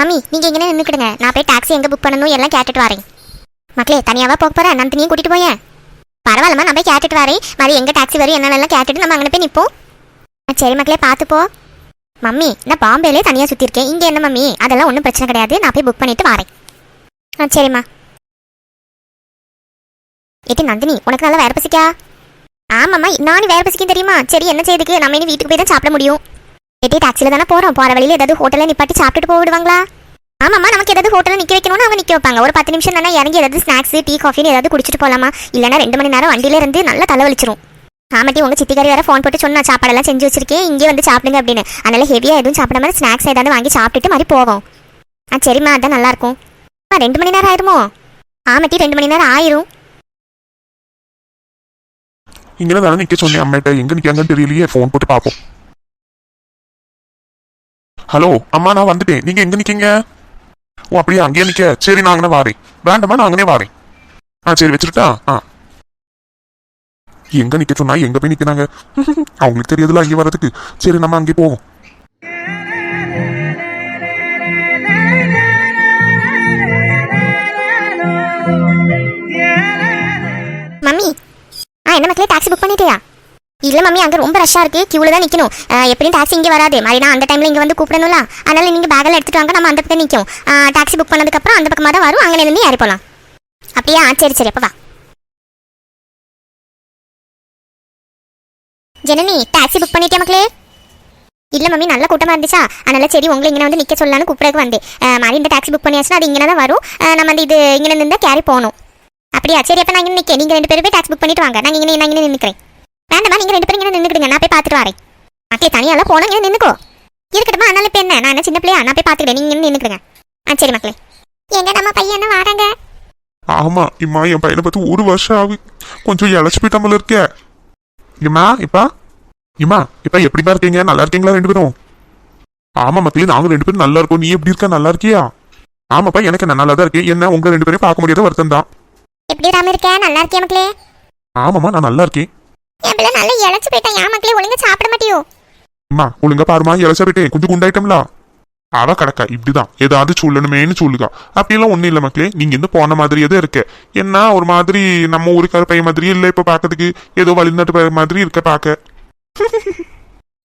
Mummy நீங்க எங்கே நின்றுக்கிடுங்க, நான் போய் டாக்ஸி எங்கே புக் பண்ணணும் எல்லாம் கேட்டுட்டு வரேன். மக்களே தனியாவா போக போகிறேன், நந்தினியும் கூட்டிட்டு போயேன். பரவாயில்லம்மா, நான் போய் கேட்டுட்டு வரேன். மாதிரி எங்கே டாக்ஸி வரும் என்னென்னலாம் கேட்டுட்டு நம்ம அங்கே போய் நிற்போம். சரி மக்களே பார்த்துப்போ. மம்மி நான் பாம்பேலே தனியாக சுற்றிருக்கேன், இங்கே என்ன மம்மி? அதெல்லாம் ஒன்றும் பிரச்சனை கிடையாது, நான் போய் புக் பண்ணிட்டு வரேன். சரிம்மா. ஏட்டி நந்தினி உனக்கு நல்லா வேறு பசிக்கா? ஆமாம்மா நானும் வேறு பசிக்கும் தெரியுமா. சரி என்ன செய்யுதுக்கு, நம்ம இனி வீட்டுக்கு போய் தான் சாப்பிட முடியும். ஏட்டி டாக்ஸியில் தானே போகிறோம், போகிற வழியில் ஏதாவது ஹோட்டலில் நிப்பாட்டி சாப்பிட்டுட்டு போவிடுவாங்களா? ஆமாம்மா, நமக்கு ஏதாவது ஹோட்டலில் நிற்க வைக்கணும்னு அவங்க நிற்க வைப்பாங்க. ஒரு 10 நிமிஷம் தானே இறங்கி ஏதாவது ஸ்நாக்ஸ் டீ காஃபின்னு ஏதாவது குடிச்சிட்டு போகலாமா? இல்லைனா 2 மணி நேரம் வண்டியில இருந்து நல்லா தலைவலிச்சிரும். ஆமாட்டி உங்கள் சித்திக்காரி வேறு ஃபோன் போட்டு சொன்னா சாப்பாடெல்லாம் செஞ்சு வச்சிருக்கேன், இங்கே வந்து சாப்பிடுங்க அப்படின்னு. அதனால ஹெவியாக எதுவும் சாப்பிட மாதிரி ஸ்நாக்ஸ் ஏதாவது வாங்கி சாப்பிட்டுட்டு மாதிரி போவோம். சரிம்மா அதான் நல்லாயிருக்கும். 2 மணி நேரம் ஆயிருமோ? ஆமாட்டி 2 மணி நேரம் ஆயிரும். இங்கே தானே நிற்க சொன்னேன் அம்மாட்ட, எங்கே நிற்காங்கன்னு தெரியலையே, ஃபோன் போட்டு பார்ப்போம். ஹலோ அம்மா, நான் வந்துட்டேன், நீங்கள் எங்கே நிற்கீங்க? ஓ அப்படியே அங்கேயே நிற்க, சரி நான் அங்கே வாரேன். வேண்டாமா நான் அங்கனே வாரேன். சரி வச்சுருட்டா. எங்கே நிற்க சொன்னா எங்கே போய் நிற்கிறாங்க, அவங்களுக்கு தெரியாதுல அங்கே வர்றதுக்கு. சரி நம்ம அங்கே போவோம். மம்மி என்ன மக்களே டாக்ஸி புக் பண்ணிட்டியா? இல்லை மம்மி அங்கே ரொம்ப ரஷ்ஷாக இருக்குது, கியூவில் தான் நிற்கணும். எப்படியும் டாக்ஸி இங்கே வராது மாதிரி நான் அந்த டைமில் இங்கே வந்து கூப்பிடணும்ல. அதனால் நீங்கள் பேக்கெல்லாம் எடுத்துகிட்டு வாங்க, நம்ம அந்த பக்கம் நிற்கும். டாக்ஸி புக் பண்ணதுக்கப்புறம் அந்த பக்கமாக தான் வரும், அங்கே இருந்து ஏறி போகலாம். அப்படியா? சரி சரி அப்போ வா. ஜனனி டாக்ஸி புக் பண்ணிட்டியா மக்களே? இல்லை மம்மி நல்ல கூட்டமாக இருந்துச்சா, அதனால் சரி உங்களை இங்கே வந்து நிற்க சொல்லலான்னு கூப்பிடக்கு வந்தேன். மாதிரி இந்த டாக்ஸி புக் பண்ணியாச்சுன்னா அது இங்கே தான் வரும், நம்ம வந்து இது இங்கே இருந்தால் கேரி போகணும். அப்படியா? சரி அப்போ நான் இங்கே நிற்க, நீங்கள் 2 பேரும் போய் டாக்ஸி புக் பண்ணிட்டு வாங்க, நான் இங்கே நிற்கிறேன். வேண்டாமா நீங்கள் 2 பேரும் இங்கே நின்றுக்கிடுங்க, நான் போய் பார்த்துட்டு வரேன். மக்களே தனியாலாம் போனால் இங்கே நின்றுக்கோ இருக்கட்டுமா. அதனால இப்போ என்ன, நான் என்ன சின்ன பிள்ளையா, நான் போய் பார்த்துக்கிட்டேன், நீங்கள் நின்றுக்கிடுங்க. சரி மக்களே. எங்க நம்ம பையன் என்ன வராங்க? ஆமா இம்மா, என் பையனை பார்த்து 1 வருஷம் ஆகு, கொஞ்சம் இழைச்சி போயிட்டாமல் இருக்கே. இம்மா இப்பா எப்படிமா இருக்கீங்க? நல்லா இருக்கீங்களா 2 பேரும்? ஆமா மக்களே நாங்க 2 பேரும் நல்லா இருக்கோம். நீ எப்படி இருக்க, நல்லா இருக்கியா? ஆமாப்பா எனக்கு நான் நல்லா தான் இருக்கேன். என்ன உங்க 2 பேரையும் பார்க்க முடியாத வருத்தம் தான். எப்படி ராம இருக்க? நல்லா இருக்கேன் மக்களே. ஆமாம்மா நான் நல்லா இருக்கேன். என் பிள்ளை நல்லா இழைச்சி போயிட்டான், ஏன் மக்களே ஒழுங்கா சாப்பிட மாட்டியோ? அம்மா ஒழுங்கா பாருமா, இழைச்சா போயிட்டேன், கொஞ்சம் குண்டாயிட்டோம்ல. அவ கிடக்கா இப்படிதான், ஏதாவது சொல்லணுமேனு சொல்லுகா. அப்படியெல்லாம் ஒன்றும் இல்லை மக்களே, நீங்க இருந்து போன மாதிரியே தான் இருக்க. என்ன ஒரு மாதிரி நம்ம ஊருக்கார பையன் மாதிரியே இல்லை, இப்போ பார்க்கறதுக்கு ஏதோ வெளிநாட்டு பையன் மாதிரி இருக்க பார்க்க.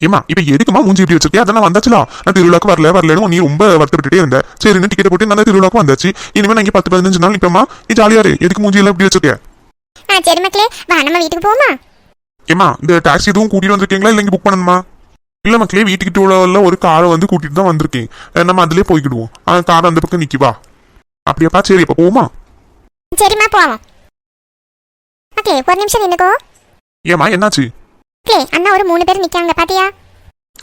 ஏமா இப்ப எதுக்குமா மூஞ்சி இப்படி வச்சிருக்கேன்? அதெல்லாம் வந்தாச்சுல, நான் திருவிழாக்கு வரலன்னு நீ ரொம்ப வருத்தப்பட்டுட்டே இருந்த. சரின்னு டிக்கெட் போட்டு நான் திருவிழாக்கு வந்தாச்சு. இனிமே நான் இங்கே 10-15 நாள் இப்பமா நீ ஜாலியா இரு. எதுக்கு மூஞ்சி எல்லாம் இப்படி வச்சிருக்கேன்? சரி மக்களே வா நம்ம வீட்டுக்கு போமா. ஏமா இந்த டாக்ஸி எதுவும் கூட்டிட்டு வந்திருக்கீங்களா, இல்லை இங்கே புக் பண்ணணுமா? இல்லை மக்களே வீட்டுக்கிட்ட உள்ள ஒரு காரை வந்து கூட்டிட்டு தான் வந்திருக்கேன், நம்ம அதுலேயே போய்க்கிடுவோம். கார் அந்த பக்கம் நிற்கிவா. அப்படியாப்பா சரி அப்போ போமா. சரிம்மா போவோம். மக்களே ஒரு நிமிஷம் நின்னுக்கோ. ஏமா என்னாச்சு? அண்ணா ஒரு 3 பேர் நிக்காங்க பாத்தியா?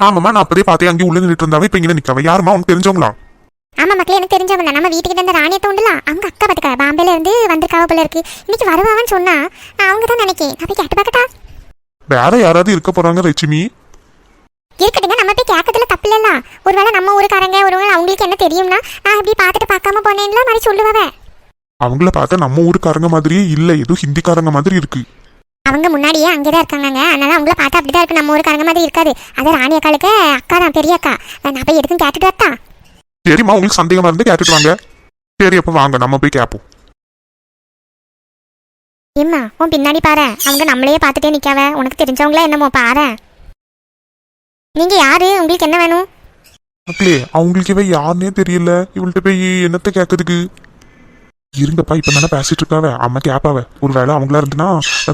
ஆமாம்மா நான் அப்பதே பார்த்தேன், அங்கே உள்ள நின்றுட்டு இருந்தாவே இப்போ இங்கே நிற்காவ. யாருமா உனக்கு தெரிஞ்சவங்களா? ஆமா மக்களே எனக்கு தெரிஞ்சவங்க தான். நம்ம வீட்டுக்கு இருந்த ராணியத்தை உண்டுல, அவங்க அக்கா பார்த்துக்கா பாம்பேல இருந்து வந்திருக்காவ போல இருக்கு. இன்னைக்கு வருவான்னு சொன்னா அவங்க தான் நினைக்கேன். நான் போய் கேட்டு பார்க்கட்டா? வேற யாராவது இருக்க போறாங்க லட்சுமி? இருக்கட்டுங்க, நம்ம போய் கேட்கறதுல தப்பு இல்லல்ல. ஒருவேளை நம்ம ஊருக்காரங்க ஒருவேளை அவங்களுக்கு என்ன தெரியும்னா நான் இப்படி பார்த்துட்டு பார்க்காம போனேன்ல மாதிரி சொல்லுவாவே. அவங்கள பார்த்தா நம்ம ஊருக்காரங்க மாதிரியே இல்லை, ஏதோ ஹிந்திக்காரங்க மாதிரி இருக்கு. அவங்க முன்னாடியே அங்கேதான் இருக்காங்க, அதனால அவங்கள பார்த்தா அப்படிதான் இருக்கு, நம்ம ஊருக்காரங்க மாதிரி இருக்காது. அது ராணி அக்காளுக்கு அக்கா தான், பெரிய அக்கா. நான் போய் எதுக்கும் கேட்டுட்டு வரட்டா? சரிம்மா உங்களுக்கு சந்தேகமா இருந்து கேட்டுட்டு வாங்க. சரி அப்ப வாங்க நம்ம போய் கேட்போம். ஏம்மா உன் பின்னாடி பாரு, அவங்க நம்மளையே பார்த்துட்டே நிக்காவ. உனக்கு தெரிஞ்சவங்களா என்னமோ பாரு. நீங்க யாரு, உங்களுக்கு என்ன வேணும்? மக்களே அவங்களுக்கு இவ யாருன்னே தெரியல, இவள்கிட்ட போய் என்னத்தை கேட்கறதுக்கு? இருங்கப்பா இப்ப தானே பேசிட்டு இருக்காவ, அம்மா கேப்பாவ. ஒரு வேளை அவங்களா இருந்துன்னா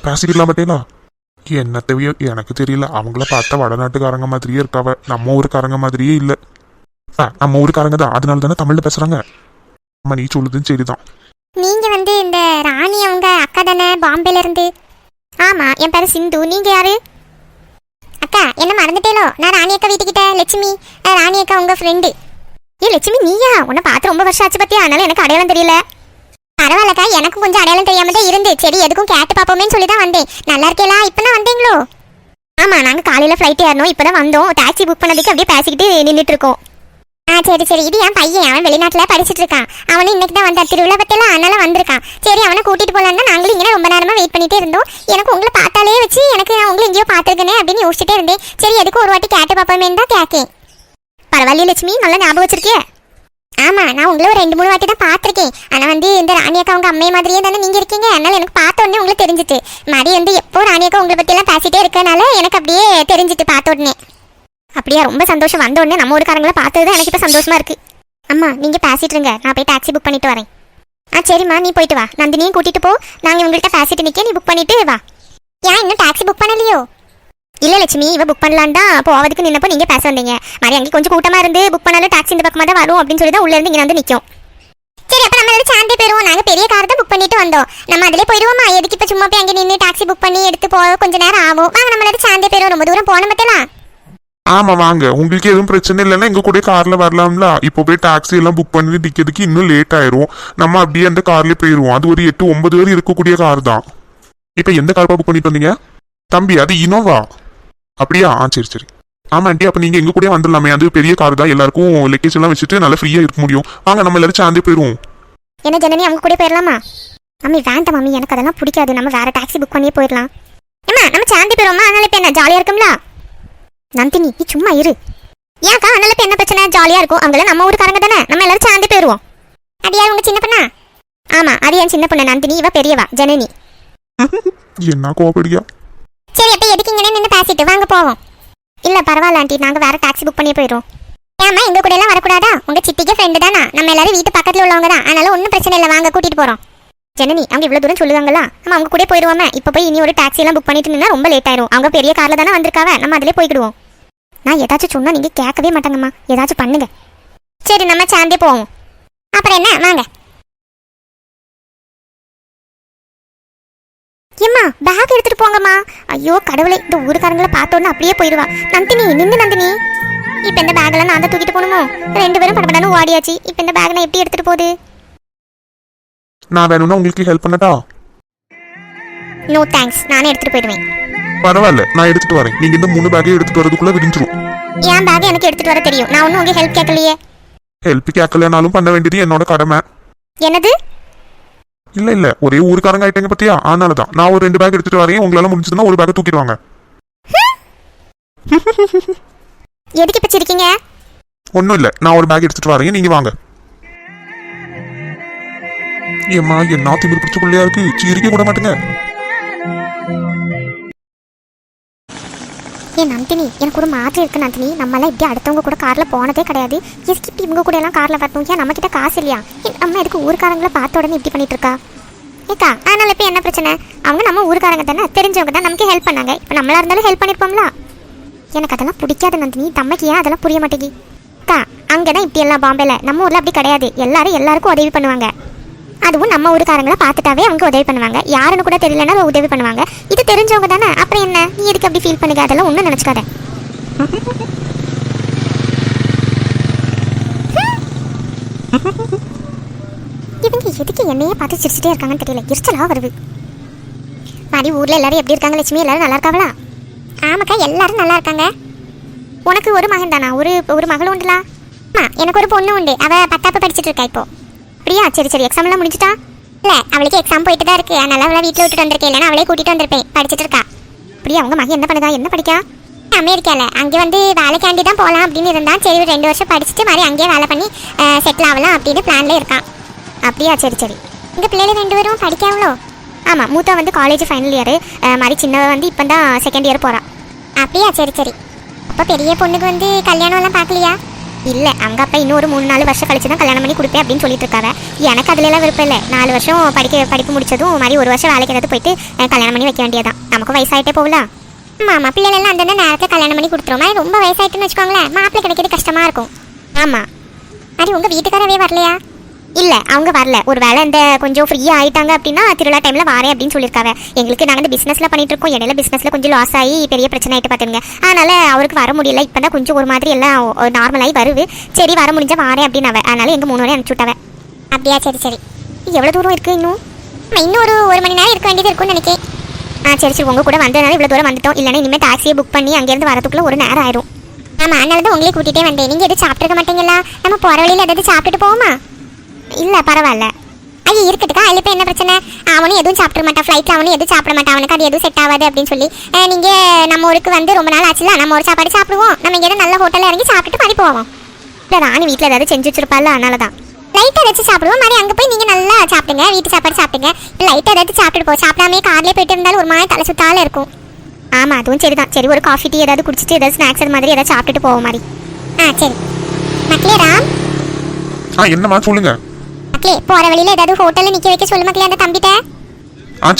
பேசிக்கலாம். பட்டேலா என்னத்தையோ எனக்கு தெரியல, அவங்கள பார்த்தா வடநாட்டுக்காரங்க மாதிரியே இருக்காவ, நம்ம ஊருக்காரங்க மாதிரியே இல்லை. நம்ம ஊருக்காரங்க தான், அதனால தானே தமிழ்ல பேசுறாங்க. அம்மா நீ சொல்லுதுன்னு சரிதான். நீங்க வந்து இந்த ராணி அவங்க அக்கா தானே பாம்பேல இருந்து? ஆமா என் பேரு சிந்து. நீங்க யாரு? அக்கா என்ன மறந்துட்டேலோ, நான் ராணி அக்கா வீட்டுக்கிட்ட லட்சுமி. ராணி அக்கா உங்க ஃப்ரெண்டு. லட்சுமி நீயா? உன்னை பார்த்து ரொம்ப வருஷம் ஆச்சு பத்தியா, அதனால எனக்கு அடையாளம் தெரியல. பரவாயில்லக்கா, எனக்கும் கொஞ்சம் அடையாளம் தெரியாம தான் இருந்து. சரி எதுக்கும் கேட்டு பார்ப்போமேன்னு சொல்லி தான் வந்தேன். நல்லா இருக்கேலா? இப்பதான் வந்தீங்களோ? ஆமா நாங்க காலையில ஃப்ளைட் ஏறணும், இப்பதான் வந்தோம். டாக்ஸி புக் பண்ணதுக்கு அப்படியே பேசிக்கிட்டு நின்றுட்டு இருக்கோம். சரி இது என் பையன், அவன் வெளிநாட்டுல படிச்சுட்டு இருக்கான். அவனும் இன்னைக்கு தான் வந்தான், திருவிழா பத்தியெல்லாம் அதனால வந்திருக்கான். சரி அவனை கூட்டிட்டு போலான்னு நாங்களும் இங்கே ரொம்ப நேரமா வெயிட் பண்ணிட்டே இருந்தோம். எனக்கு உங்களை பார்த்தாலே வச்சு எனக்கு நான் உங்களை எங்கேயோ பார்த்துருக்கேனே அப்படின்னு யோசிச்சுட்டே இருந்தேன். சரி எதுக்கும் ஒரு வாட்டி கேட்டு பார்ப்போமேன்னு தான் கேட்கேன். பரவாயில்ல லட்சுமி, நல்லா ஞாபகம் வச்சிருக்கிய. ஆமா நான் உங்களை ஒரு 2-3 வாட்டி தான் பார்த்துருக்கேன். ஆனால் வந்து இந்த ராணி அக்கா அவங்க அம்மையை மாதிரியே தானே நீங்கள் இருக்கீங்க. அதனால எனக்கு பார்த்த உடனே உங்களுக்கு தெரிஞ்சிட்டு. மாதிரி வந்து எப்போ ராணி அக்கா உங்களை பற்றியெல்லாம் பேசிட்டே இருக்கனால எனக்கு அப்படியே தெரிஞ்சிட்டு பார்த்த உடனே. அப்படியா, ரொம்ப சந்தோஷம். வந்த உடனே நம்ம ஊருக்காரங்களை பார்த்தது தான் எனக்கு இப்போ சந்தோஷமா இருக்கு. அம்மா நீங்கள் பேசிட்டு இருங்க, நான் போய் டாக்ஸி புக் பண்ணிட்டு வரேன். சரிம்மா, நீ போயிட்டு வா. நந்தினியும் கூட்டிட்டு போ. நாங்கள் இவங்கள்ட்ட பேசிட்டு நிற்க, நீ புக் பண்ணிட்டு வா. ஏன் இன்னும் டாக்ஸி புக் பண்ணலையோ? இல்லை லட்சுமி, இவ புக் பண்ணலான் தான் போவதுக்கு நின்னப்போ நீங்கள் பேச வந்தீங்க. மாதிரி அங்கே கொஞ்சம் கூட்டமாக இருந்து புக் பண்ணாலும் டாக்ஸி இந்த பக்கமாக தான் வரும் அப்படின்னு சொல்லி தான் உள்ளேருந்து இங்கே வந்து நிற்கும். சரி, அப்போ நம்ம சாந்தே போயிடுவோம். நாங்கள் பெரிய கார் தான் புக் பண்ணிட்டு வந்தோம். நம்ம அதிலே போயிடுவோமா? எதுக்கு இப்போ சும்மா போய் அங்கே நின்று டாக்ஸி புக் பண்ணி எடுத்து போக கொஞ்சம் நேரம் ஆகும். வாங்க, நம்ம சாந்தே போயிடுவோம். ரொம்ப தூரம் போன மட்டும். ஆமா வாங்க, உங்களுக்கு எதுவும் பிரச்சனை இல்லைன்னா எங்க கூட கார்ல வரலாம்ல. இப்போ போய் டாக்ஸி எல்லாம் புக் பண்ணி நிக்கிறதுக்கு இன்னும் லேட் ஆயிரும். நம்ம அப்படியே அந்த கார்லயே போயிருவோம். அது ஒரு 8-9 பேர் இருக்கக்கூடிய கார் தான். இப்போ எந்த கார் புக் பண்ணிட்டு வந்தீங்க தம்பி? அது இனோவா. அப்படியா? சரி சரி. ஆமா ஆண்டி, அப்ப நீங்க எங்க கூட வந்துடலாமே. அது பெரிய கார் தான், எல்லாருக்கும் லக்கேஜ் எல்லாம் வச்சுட்டு நல்லா ஃப்ரீயா இருக்க முடியும். வாங்க, நம்ம எல்லாரும் சாந்தே போயிருவோம். என்ன ஜனனி, அவங்க கூட போயிடலாமா? மம்மி வேண்டாம் மம்மி, எனக்கு அதெல்லாம் பிடிக்காது. நம்ம வேற டாக்ஸி புக் பண்ணியே போயிடலாம். ஏமா, நம்ம சாந்தி போயிடுவோமா? அதனால இப்போ என்ன ஜாலியா இருக்கும்ல. நந்தினி நீ சும்மா இரு. ஏன்க்கா, அதனால இப்போ என்ன பிரச்சனை? ஜாலியா இருக்கும். அவங்கள நம்ம ஊருக்காரங்க தானே, நம்ம எல்லாரும் சாந்தி போயிடுவோம். அது யார், உங்க சின்ன பொண்ணா? ஆமா, அது என் சின்ன பொண்ணு நந்தினி. இவ பெரியவா ஜனனி. என்ன கோபடியா? சரி, அப்போ எதுக்கு இங்கே நின்று பேசிட்டு வாங்க போவோம். இல்லை பரவாயில்ல ஆண்டி, நாங்கள் வேற டாக்ஸி புக் பண்ணி போயிடுறோம். ஏமா, எங்க கூட எல்லாம் வரக்கூடாதா? உங்க சித்திக்கு ஃப்ரெண்டு தானா? நம்ம எல்லாரும் வீட்டு பக்கத்தில் உள்ளவங்க தான். அதனால ஒன்றும் பிரச்சனை இல்லை, வாங்க கூட்டிட்டு போகிறோம். ஜனனி, அவங்க இவ்வளோ தூரம் சொல்லுவாங்களா? நம்ம அவங்க கூட போயிடுவோமே. இப்போ போய் இனி ஒரு டாக்ஸி எல்லாம் புக் பண்ணிட்டு நின்னா ரொம்ப லேட் ஆயிரும். அவங்க பெரிய காரில் தானே வந்திருக்காவ, நம்ம அதிலே போய்க்கிடுவோம். நான் ஏதாச்சும் சொன்னா நீங்கள் கேட்கவே மாட்டாங்கம்மா. ஏதாச்சும் பண்ணுங்க. சரி, நம்ம சாந்தே போவோம். அப்புறம் என்ன, வாங்க. ஏம்மா, பேக் எடுத்துட்டு போங்கம்மா. ஐயோ கடவுளே, இந்த ஊருக்காரங்களை பார்த்தோன்னு அப்படியே போயிடுவா. நந்தினி நின்று நந்தினி. இப்போ இந்த பேக்கெல்லாம் நான் தான் தூக்கிட்டு போகணுமோ? 2 பேரும் படப்படான்னு ஓடியாச்சு. இப்போ இந்த பேக் நான் எப்படி எடுத்துட்டு போகுது? நான் வேணும்னா உங்களுக்கு ஹெல்ப் பண்ணட்டா? நோ தேங்க்ஸ், நானே எடுத்துட்டு போயிடுவேன். பரவாயில்ல, நான் எடுத்துட்டு வரேன். நீங்க இந்த 3 பேக்கை எடுத்துட்டு வரதுக்குள்ள விடிஞ்சிரும். என் பேக் எனக்கு எடுத்துட்டு வர தெரியும். நான் ஒன்றும் உங்க ஹெல்ப் கேட்கலையே. ஹெல்ப் கேட்கலனாலும் பண்ண வேண்டியது என்னோட கடமை. என்னது? இல்ல இல்ல, ஒரே ஊருக்காரங்க ஆயிட்டீங்க பத்தியா? அதனாலதான் நான் ஒரு 2 பேக் எடுத்துட்டு வரேன். உங்களால முடிஞ்சதுன்னா ஒரு பேக்கை தூக்கிட்டு வாங்க. எதுக்கு இப்ப சிரிக்கீங்க? ஒன்னும் இல்ல, நான் ஒரு பேக் எடுத்துட்டு வரேன், நீங்க வாங்க. ஏம்மா, என்ன திமிரு பிடிச்ச பிள்ளையா இருக்கு, சிரிக்க கூட மாட்டேங்க. ஏன் நந்தினி, எனக்கு ஒரு மாதிரி இருக்கு நந்தினி. நம்மளாம் இப்படி அடுத்தவங்க கூட கார்ல போனதே கிடையாது. எதுக்கு இப்படி இவங்க கூட எல்லாம் கார்ல வரணும்? ஏன் நம்ம கிட்ட காசு இல்லையா? அம்மா எதுக்கு ஊருக்காரங்களை பார்த்த உடனே இப்படி பண்ணிட்டு இருக்கா? ஏக்கா, அதனால இப்போ என்ன பிரச்சனை? அவங்க நம்ம ஊருக்காரங்க தானே, தெரிஞ்சவங்க தான், நமக்கு ஹெல்ப் பண்ணாங்க. இப்போ நம்மளா இருந்தாலும் ஹெல்ப் பண்ணிருப்போம்ல. எனக்கு அதெல்லாம் பிடிக்காது நந்தினி. தம்மைக்கு ஏன் அதெல்லாம் புரிய மாட்டேங்கி? அக்கா, அங்கே தான் இப்படி எல்லாம் பாம்பேல. நம்ம ஊரில் அப்படி கிடையாது. எல்லாருக்கும் உதவி பண்ணுவாங்க. அதுவும் நம்ம ஊருக்காரங்களை பார்த்துட்டாவே அவங்க உதவி பண்ணுவாங்க. யாருன்னு கூட தெரியலன்னா உதவி பண்ணுவாங்க. இது தெரிஞ்சவங்க தானே, அப்புறம் என்ன? நீ எதுக்கு அப்படி ஃபீல் பண்ணுங்க? அதெல்லாம் ஒன்றும் நினச்சிக்காத. இவங்க எதுக்கு என்னையே பார்த்து சிரிச்சுட்டே இருக்காங்கன்னு தெரியல. எரிச்சலா வருது. மாதிரி ஊர்ல எல்லாரும் எப்படி இருக்காங்க லட்சுமி? எல்லாரும் நல்லா இருக்காங்களா? ஆமாக்கா, எல்லாரும் நல்லா இருக்காங்க. உனக்கு ஒரு மகன் தானா? ஒரு மகள் உண்டுலா? எனக்கு ஒரு பொண்ணு உண்டு. அவ 10ஆப்பு படிச்சுட்டு இருக்கா இப்போ. அப்படியா? சரி சரி. எக்ஸாம் எல்லாம் முடிஞ்சுட்டா? இல்ல, அவளுக்கு எக்ஸாம் போயிட்டு தான் இருக்கு. அதனால அவளை வீட்டில் விட்டுட்டு வந்திருக்கேன். இல்லைன்னா அவளே கூட்டிட்டு வந்திருப்பேன். படிச்சுட்டு இருக்கா. அப்படியா? அவங்க மகன் என்ன பண்ணுதா? என்ன படிக்கா? அமெரிக்கால. அங்கே வந்து வேலைக்காண்டி தான் போகலாம் அப்படின்னு இருந்தா. சரி, 2 வருஷம் படிச்சுட்டு மாதிரி அங்கேயே வேலை பண்ணி செட்டில் ஆகலாம் அப்படின்னு பிளான்ல இருக்கான். அப்படியா? சரி சரி. இந்த பிள்ளைகள் 2 பேரும் படிக்காங்களோ? ஆமாம், மூத்தா வந்து காலேஜ் ஃபைனல் இயர். மாதிரி சின்னவ வந்து இப்போ தான் 2nd இயர் போகிறான். அப்படியா? சரி சரி. அப்போ பெரிய பொண்ணுக்கு வந்து கல்யாணம்லாம் பார்க்கலையா? இல்லை, அவங்க அப்பா இன்னும் ஒரு 3-4 வருஷம் கழிச்சு தான் கல்யாணம் பண்ணி கொடுப்பேன் அப்படின்னு சொல்லிட்டு இருக்காங்க. எனக்கு அதுலலாம் விருப்பம் இல்லை. 4 வருஷம் படிப்பு முடிச்சதும் மாதிரி 1 வருஷம் வேலைக்கு ஏதாவது போயிட்டு கல்யாணம் பண்ணி வைக்க வேண்டியதான். நமக்கும் வயசாயிட்டே போகல. ஆமாம், பிள்ளைகளெல்லாம் அந்தந்த நேரத்தை கல்யாணம் பண்ணி கொடுத்துருவோம். மாதிரி ரொம்ப வயசாயிட்டுன்னு வச்சுக்கோங்களேன், மாப்பிள்ளை கிடைக்கிறது கஷ்டமாக இருக்கும். ஆமாம். அது உங்கள் வீட்டுக்காரவே வரலையா? இல்லை, அவங்க வரல. ஒரு வேளை இந்த கொஞ்சம் ஃப்ரீயாக ஆகிட்டாங்க அப்படின்னா திருவிழா டைமில் வரேன் அப்படின்னு சொல்லியிருக்காங்க. எங்களுக்கு நாங்கள் இந்த பிஸ்னஸில் பண்ணிட்டு இருக்கோம். இடையில பிஸ்னஸில் கொஞ்சம் லாஸ் ஆகி பெரிய பிரச்சனை ஆகிட்டு பார்த்துங்க. அதனால் அவருக்கு வர முடியல. இப்போ தான் கொஞ்சம் ஒரு மாதிரி எல்லாம் நார்மலாகி வருது. சரி, வர முடிஞ்சால் வரேன் அப்படின்னு அவ. அதனால் எங்கள் 3 வரையும் அனுப்பிச்சு விட்டாவ. அப்படியா? சரி சரி. எவ்வளோ தூரம் இருக்குது இன்னும்? இன்னும் ஒரு 1 மணி நேரம் இருக்க வேண்டியது இருக்கும்னு நினைக்கிறேன். சரி சரி. உங்கள் கூட வந்ததுனால இவ்வளோ தூரம் வந்துட்டோம். இல்லைன்னா இனிமேல் டாக்ஸியை புக் பண்ணி அங்கேருந்து வரதுக்குள்ளே ஒரு நேரம் ஆயிரும். ஆமாம், அதனால தான் உங்களே கூட்டிகிட்டே வந்தேன். நீங்கள் எதுவும் சாப்பிட்ருக்க மாட்டீங்களா? நம்ம போகிற வழியில் எதாவது சாப்பிட்டுட்டு போவோமா? இல்லை பரவாயில்ல. ஐயா இருக்கட்டுக்கா, அதில் இப்போ என்ன பிரச்சனை? அவனும் எதுவும் சாப்பிட மாட்டான். ஃப்ளைட்டில் அவனும் எதுவும் சாப்பிட மாட்டான். அவனுக்கு அது எதுவும் செட் ஆகாது அப்படின்னு சொல்லி நீங்கள் நம்ம ஊருக்கு வந்து ரொம்ப நாள் ஆச்சுல, நம்ம ஒரு சாப்பாடு சாப்பிடுவோம். நம்ம எங்கேயாவது நல்ல ஹோட்டலில் இறங்கி சாப்பிட்டுட்டு மாதிரி போவோம். இல்லை, ராணி வீட்டில் ஏதாவது செஞ்சு வச்சிருப்பாள். அதனால தான். லைட்டா ஏதாச்சும் சாப்பிடுவோம் மாதிரி அங்க போய் நீங்க நல்லா சாப்பிடுங்க, வீட்டு சாப்பாடு சாப்பிடுங்க. லைட்டா ஏதாச்சும் சாப்பிட்டுட்டு போ, சாப்பிடாமே கார்லயே போயிட்டு இருந்தாலும் ஒரு மாதிரி தலை சுத்தால இருக்கும். ஆமா அதுவும் சரிதான். சரி ஒரு காஃபி டீ ஏதாவது குடிச்சிட்டு ஏதாவது ஸ்நாக்ஸ் அது மாதிரி ஏதாவது சாப்பிட்டுட்டு போவோம் மாதிரி. சரி மக்களே. ராம் என்னம்மா சொல்லுங்க. மக்களே போற வழியில ஏதாவது ஹோட்டல்ல நிக்க வைக்க சொல்லு மக்களே அந்த தம்பிட்ட.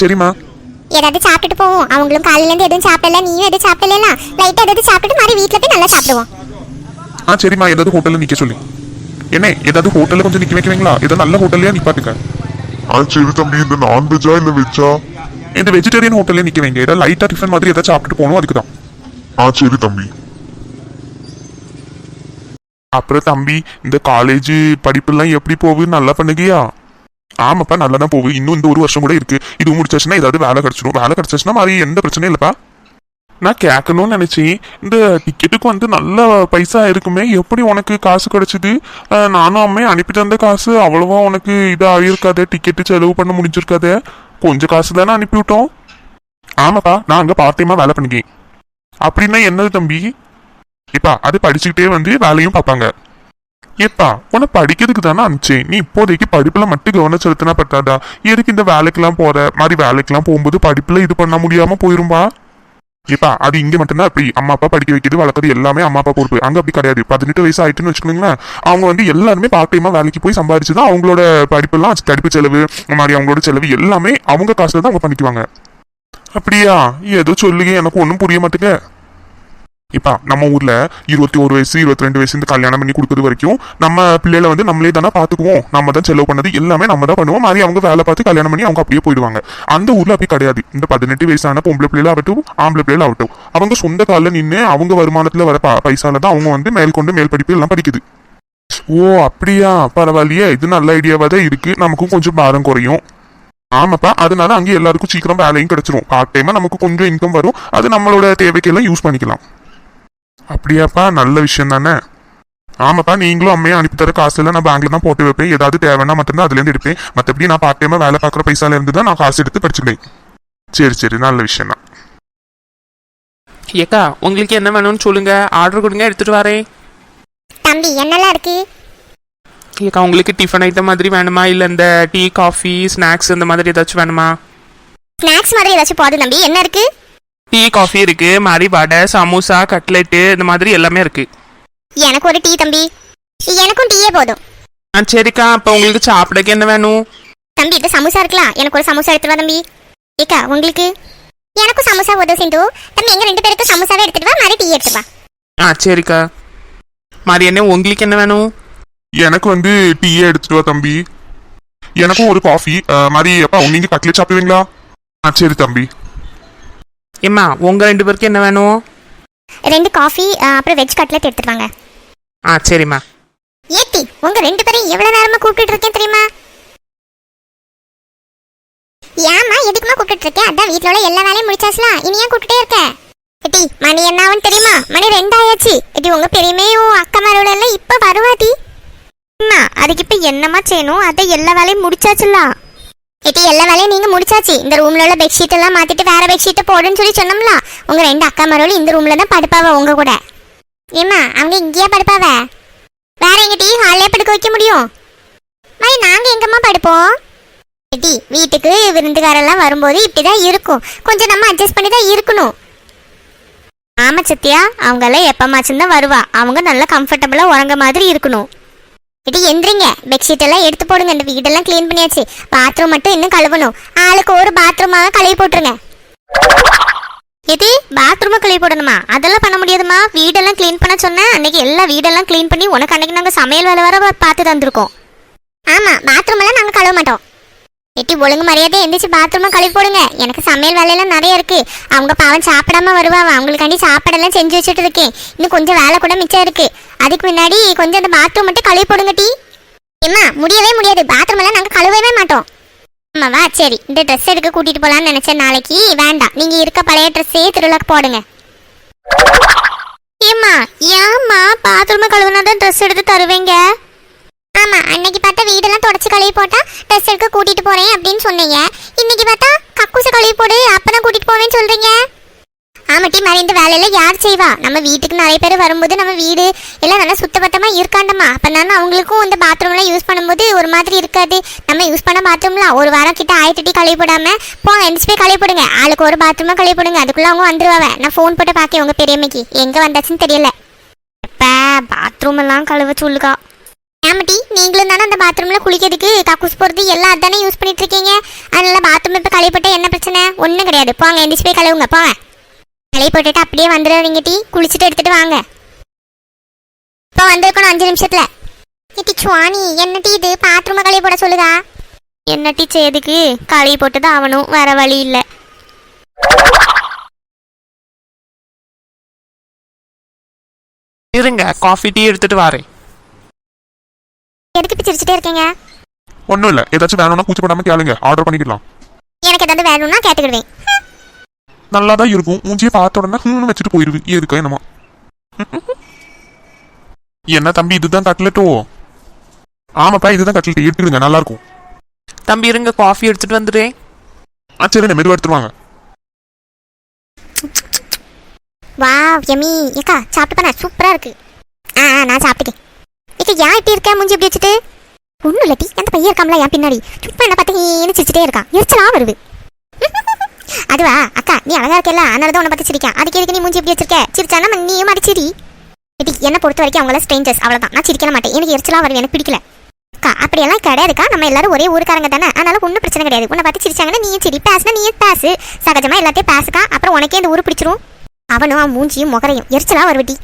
சரிம்மா. ஏதாவது சாப்பிட்டுட்டு போவோம். அவங்களும் காலையில இருந்து எதுவும் சாப்பிடல, நீயும் எதுவும் சாப்பிடல, லைட்டா ஏதாவது சாப்பிட்டுட்டு மாதிரி வீட்டுல போய் நல்லா சாப்பிடுவோம். சரிம்மா, ஏதாவது ஹோட்டல்ல நிக்க சொல்லி. என்ன ஏதாவது ஹோட்டல்ல கொஞ்சம் நிக்க வைக்கிறீங்களா? ஏதாவது நல்ல ஹோட்டல்லையா நிப்பாட்டுங்க. சரி தம்பி, இந்த நான்வெஜ்ஜா இல்ல வெஜ்ஜா? இந்த வெஜிடேரியன் ஹோட்டல்ல நிக்க வைங்க. ஏதாவது லைட்டா டிஃபன் மாதிரி ஏதாவது சாப்பிட்டுட்டு போகணும், அதுக்கு தான். சரி தம்பி. அப்புறம் தம்பி, இந்த காலேஜ் படிப்புலாம் எப்படி போகுது? நல்லா பண்ணுகியா? ஆமாப்பா நல்லா தான் போகுது. இன்னும் இந்த ஒரு வருஷம் கூட இருக்கு. இது முடிச்சாச்சுன்னா ஏதாவது வேலை கிடைச்சிடும். வேலை கிடைச்சாச்சுன்னா மாதிரி எந்த பிரச்சனையும் இல்லப்பா. நான் கேட்கணும்னு நினைச்சேன், இந்த டிக்கெட்டுக்கு வந்து நல்ல பைசா இருக்குமே, எப்படி உனக்கு காசு கிடைச்சிது? நானும் அம்மையை அனுப்பிட்டு வந்த காசு அவ்வளவா உனக்கு இதாக இருக்காதே, டிக்கெட்டு செலவு பண்ண முடிஞ்சிருக்காதே, கொஞ்சம் காசு தானே அனுப்பிவிட்டோம். ஆமாப்பா, நான் அங்கே பார்ட் டைமா வேலை பண்ணிக்கேன். அப்படின்னா என்னது தம்பி? இப்பா அது படிச்சுக்கிட்டே வந்து வேலையும் பார்ப்பாங்க. ஏப்பா உன்னை படிக்கிறதுக்கு தானே அனுப்பிச்சேன். நீ இப்போதைக்கு படிப்புல மட்டும் கவனம் செலுத்தினா பத்தாதா? எதுக்கு இந்த வேலைக்கெல்லாம் போற மாதிரி? வேலைக்கெல்லாம் போகும்போது படிப்புல இது பண்ண முடியாம போயிரும்பா. ஏப்பா அது இங்க மட்டும்தான் அப்படி. அம்மா அப்பா படிக்க வைக்கிறது வளர்க்குறது எல்லாமே அம்மா அப்பா பொறுப்பு. அங்க அப்படி கிடையாது. 18 வயசு ஆயிட்டுன்னு வச்சுக்கோங்களேன், அவங்க வந்து எல்லாருமே பார்ட் டைமா வேலைக்கு போய் சம்பாதிச்சுதான் அவங்களோட படிப்பெல்லாம், படிப்பு செலவு மாதிரி அவங்களோட செலவு எல்லாமே அவங்க காசுல தான் அவங்க பண்ணிக்குவாங்க. அப்படியா? ஏதோ சொல்லுங்க, எனக்கு ஒன்றும் புரிய மாட்டேங்க. இப்ப நம்ம ஊர்ல 21 வயசு 22 வயசு இந்த கல்யாணம் பண்ணி கொடுக்கறது வரைக்கும் நம்ம பிள்ளைகளை வந்து நம்மளே தானே பாத்துக்குவோம். நம்ம தான் செலவு பண்ணது எல்லாமே நம்ம தான் பண்ணுவோம். மாதிரி அவங்க வேலை பார்த்து கல்யாணம் பண்ணி அவங்க அப்படியே போயிடுவாங்க. அந்த ஊர்ல அப்படி கிடையாது. இந்த 18 வயசான பொம்பளை பிள்ளைகள் ஆகட்டும் ஆம்பளை பிள்ளைகள் ஆகட்டும், அவங்க சொந்த காலில் நின்று அவங்க வருமானத்துல வர பைசால தான் அவங்க வந்து மேற்கொண்டு மேல் படிப்பு எல்லாம் படிக்குது. ஓ அப்படியா? பரவாயில்லையே, இது நல்ல ஐடியாவா தான் இருக்கு. நமக்கும் கொஞ்சம் பாரம் குறையும். ஆமாப்பா, அதனால அங்கே எல்லாருக்கும் சீக்கிரம் வேலையும் கிடைச்சிரும். பார்ட் டைமா நமக்கு கொஞ்சம் இன்கம் வரும். அது நம்மளோட தேவைக்கெல்லாம் யூஸ் பண்ணிக்கலாம். அப்படியாப்பா, நல்ல விஷயம் தானே. ஆமாப்பா, நீங்களும் அம்மையை அனுப்பித்தர காசு எல்லாம் நான் பேங்க்ல தான் போட்டு வைப்பேன். ஏதாவது தேவைன்னா மட்டும்தான் அதுல இருந்து எடுப்பேன். மற்றபடி நான் பார்ட் டைமா வேலை பார்க்குற பைசால இருந்து தான் நான் காசு எடுத்து படிச்சுக்கிறேன். சரி சரி, நல்ல விஷயம் தான். ஏக்கா உங்களுக்கு என்ன வேணும்னு சொல்லுங்க, ஆர்டர் கொடுங்க, எடுத்துட்டு வரேன். தம்பி என்னெல்லாம் இருக்கு? ஏக்கா உங்களுக்கு டிஃபன் ஐட்டம் மாதிரி வேணுமா, இல்லை இந்த டீ காஃபி ஸ்நாக்ஸ் இந்த மாதிரி ஏதாச்சும் வேணுமா? ஸ்நாக்ஸ் மாதிரி ஏதாச்சும் போதும் தம்பி. என்ன இருக்கு? டீ காஃபி இருக்கு, மாதிரி வடை சமோசா கட்லெட்டு இந்த மாதிரி எல்லாமே இருக்கு. எனக்கு ஒரு டீ தம்பி. எனக்கும் டீயே போதும். சரிக்கா, அப்போ உங்களுக்கு சாப்பிடக்கு என்ன வேணும்? தம்பி இது சமோசா இருக்கலாம், எனக்கு ஒரு சமோசா எடுத்துட்டு வா தம்பி. ஏக்கா உங்களுக்கு? எனக்கும் சமோசா போதும் சிந்து. தம்பி எங்க 2 பேருக்கு சமோசாவே எடுத்துட்டு வா, மாதிரி டீ எடுத்துட்டு வா. சரிக்கா. மாதிரி என்ன உங்களுக்கு என்ன வேணும்? எனக்கு வந்து டீயே எடுத்துட்டு வா தம்பி. எனக்கும் ஒரு காஃபி மாதிரி. அப்பா நீங்க கட்லெட் சாப்பிடுவீங்களா? சரி தம்பி. ஏம்மா உங்க 2 பேருக்கு என்ன வேணும்? 2 காஃபி அப்புறம் வெஜ் கட்லெட் எடுத்துட்டு வாங்க. சரிம்மா. ஏத்தி உங்க 2 பேரையும் எவ்வளவு நேரமா கூப்பிட்டு இருக்கேன் தெரியுமா? ஏமா எதுக்குமா கூப்பிட்டு இருக்கேன்? அதான் வீட்ல உள்ள எல்லா வேலையும் முடிச்சாச்சுலாம், இனி ஏன் கூப்பிட்டே இருக்க? ஏட்டி மணி என்ன ஆகும் தெரியுமா? மணி 2 ஆயாச்சு. ஏட்டி உங்க பெரியமையும் அக்கா மாரோட எல்லாம் இப்ப வருவாடி. அம்மா அதுக்கு இப்ப என்னமா செய்யணும்? அதை எல்லா வேலையும் முடிச்சாச்சுலாம். ஏட்டி எல்லா வேலையும் நீங்க முடிச்சாச்சு. இந்த ரூம்ல உள்ள பெட்ஷீட் எல்லாம் மாத்திட்டு வேற பெட்ஷீட்டை போடுன்னு சொல்லி சொன்னோம்ல. உங்க 2 அக்கா மாரோலும் இந்த ரூம்ல தான் படுப்பாவ உங்க கூட. ஏமா அவங்க இங்கேயே படுப்பாவ? வேற எங்க டீ ஹால்லே படுக்க வைக்க முடியும்? மாதிரி நாங்க எங்கம்மா படுப்போம்? ஏட்டி வீட்டுக்கு விருந்துகாரெல்லாம் வரும்போது இப்படிதான் இருக்கும். கொஞ்சம் நம்ம அட்ஜஸ்ட் பண்ணி தான் இருக்கணும். ஆமா சத்யா, அவங்க எல்லாம் எப்பமாச்சும் தான் வருவா. அவங்க நல்லா கம்ஃபர்டபுளா உறங்க மாதிரி இருக்கணும். ஏட்டி எந்திரிங்க, பெட்ஷீட் எல்லாம் எடுத்து போடுங்க. இந்த வீடெல்லாம் கிளீன் பண்ணியாச்சு. பாத்ரூம் மட்டும் இன்னும் கழுவணும். ஆளுக்கு ஒரு பாத்ரூமாக கழுவி போட்டுருங்க. ஏட்டி பாத்ரூமை கழுவி போடணுமா? அதெல்லாம் பண்ண முடியாதுமா. வீடெல்லாம் கிளீன் பண்ண சொன்னேன். அன்னைக்கு எல்லா வீடெல்லாம் கிளீன் பண்ணி உனக்கு அன்னைக்கு நாங்கள் சமையல் வேலை வர பார்த்து தந்துருக்கோம். ஆமா பாத்ரூம் எல்லாம் நாங்கள் கழுவ மாட்டோம். ஏட்டி ஒழுங்கு மரியாதை எந்திரிச்சு பாத்ரூமை கழுவி போடுங்க. எனக்கு சமையல் வேலையெல்லாம் நிறைய இருக்கு. அவங்க பாவம் சாப்பிடாம வருவாங்க. அவங்களுக்காண்டி சாப்பாடெல்லாம் செஞ்சு வச்சுட்டு இருக்கேன். இன்னும் கொஞ்சம் வேலை கூட மிச்சம் இருக்கு. அதுக்கு முன்னாடி கொஞ்சம் அந்த பாத்ரூம் மட்டும் கழுவி போடுங்க டீ. ஏம்மா முடியவே முடியாது. பாத்ரூம் எல்லாம் நாங்கள் கழுவவே மாட்டோம். ஆமாவா? சரி, இந்த ட்ரெஸ் எடுக்க கூட்டிட்டு போலான்னு நினைச்சேன். நாளைக்கு வேண்டாம், நீங்க இருக்க பழைய ட்ரெஸ்ஸே திருவிழாக்கு போடுங்க. ஏம்மா ஏம்மா பாத்ரூமை கழுவுனாதான் ட்ரெஸ் எடுத்து தருவீங்க? ஆமா, அன்னைக்கு பார்த்தா வீடெல்லாம் தொடச்சு கழுவி போட்டா ட்ரெஸ் எடுக்க கூட்டிட்டு போறேன் அப்படின்னு சொன்னீங்க. இன்னைக்கு பார்த்தா கக்கூசு கழுவி போடு அப்பதான் கூட்டிட்டு போவேன்னு சொல்றீங்க. ஆமாட்டி மாதிரி இந்த வேலையில யார் செய்வா? நம்ம வீட்டுக்கு நிறைய பேர் வரும்போது நம்ம வீடு எல்லாம் நல்லா சுத்தபத்தமா இருக்காண்டமா. அப்பதானே அவங்களுக்கும் இந்த பாத்ரூம்லாம் யூஸ் பண்ணும்போது ஒரு மாதிரி இருக்காது. நம்ம யூஸ் பண்ண பாத்ரூம்லாம் ஒரு வாரம் கிட்ட ஆயிரத்தி கழுவி போடாம போங்க, எந்திரிச்சு போய் கழுவி போடுங்க. ஆளுக்கு ஒரு பாத்ரூமா கழுவி போடுங்க. அதுக்குள்ள அவங்க வந்துருவாங்க. நான் ஃபோன் போட்டு பார்க்கேன் உங்க பெரியம்மைக்கு எங்க வந்தாச்சுன்னு தெரியல. இப்ப பாத்ரூம் எல்லாம் கழுவ சொல்லுக்கா. ஆமாட்டி நீங்களும் தானே அந்த பாத்ரூம்ல குளிக்கிறதுக்கு கக்கூஸ் போறது எல்லாம் அதானே யூஸ் பண்ணிட்டு இருக்கீங்க. அதனால பாத்ரூம் இப்ப கழுவி போட்டா என்ன பிரச்சனை? ஒன்றும் கிடையாது. போங்க, எந்திரிச்சு போய் கழுவுங்க போங்க. கழுவி போட்டுட்டு அப்படியே வந்துடுறீங்க டீ. குளிச்சுட்டு எடுத்துட்டு வாங்க. இப்போ வந்திருக்கணும் 5 நிமிஷத்துல. டி சுவானி என்ன டீ இது? பாத்ரூமை கழுவி போட சொல்லுதா? என்ன டீ செய்யதுக்கு? கழுவி போட்டு தான் ஆகணும், வேற வழி இல்லை. இருங்க, காஃபி டீ எடுத்துட்டு வரேன். எதுக்கு இப்படி சிரிச்சுட்டே இருக்கீங்க? ஒன்றும் இல்லை, ஏதாச்சும் வேணும்னா கூச்சப்படாம கேளுங்க, ஆர்டர் பண்ணிக்கலாம். எனக்கு ஏதாவது வேணும்னா கேட்டுக்கிடுவேன். நல்லா தான் இருக்கும். மூஞ்சியை பார்த்த உடனே வச்சுட்டு போயிருது. இருக்கா என்னமா? என்ன தம்பி, இதுதான் கட்லெட்டோ? ஆமாப்பா, இதுதான் கட்லெட். எடுத்துடுங்க, நல்லா இருக்கும். தம்பி இருங்க, காஃபி எடுத்துட்டு வந்துடுறேன். சரி, மெதுவாக எடுத்துருவாங்க. வா யமி. ஏக்கா சாப்பிட்டு பண்ண சூப்பரா இருக்கு. நான் சாப்பிட்டுக்கேன். ஏக்கா ஏன் இப்படி இருக்க? மூஞ்சி எப்படி வச்சுட்டு? ஒன்றும் இல்லை டீ, அந்த பையன் இருக்காமல என் பின்னாடி சும்மா என்ன பார்த்து சிரிச்சுட்டே இருக்கான். எரிச்சலா வருது. அதுவா அக்கா, நீ அழகா இருக்கல, அதனால தான் உன்னை பார்த்து சிரிக்கேன். அதுக்கு எதுக்கு நீ மூஞ்சி எப்படி வச்சிருக்க? சிரிச்சானா நீயும் அடிச்சிரி. என்னை பொறுத்த வரைக்கும் அவங்கள ஸ்ட்ரேஞ்சர்ஸ், அவ்வளோதான். நான் சிரிக்க மாட்டேன். எனக்கு எரிச்சலா வருது, எனக்கு பிடிக்கல. அக்கா அப்படியெல்லாம் கிடையாதுக்கா. நம்ம எல்லாரும் ஒரே ஊருக்காரங்க தானே, அதனால ஒன்றும் பிரச்சனை கிடையாது. உன்னை பார்த்து சிரிச்சாங்கன்னா நீயும் சரி, பேசுனா நீயும் பேசு. சகஜமா எல்லாத்தையும் பேசுக்கா. அப்புறம் உனக்கே இந்த ஊர் பிடிச்சிரும். அவனும் அவன் மூஞ்சியும் முகரையும் எரிச்சலா வருவட்டி.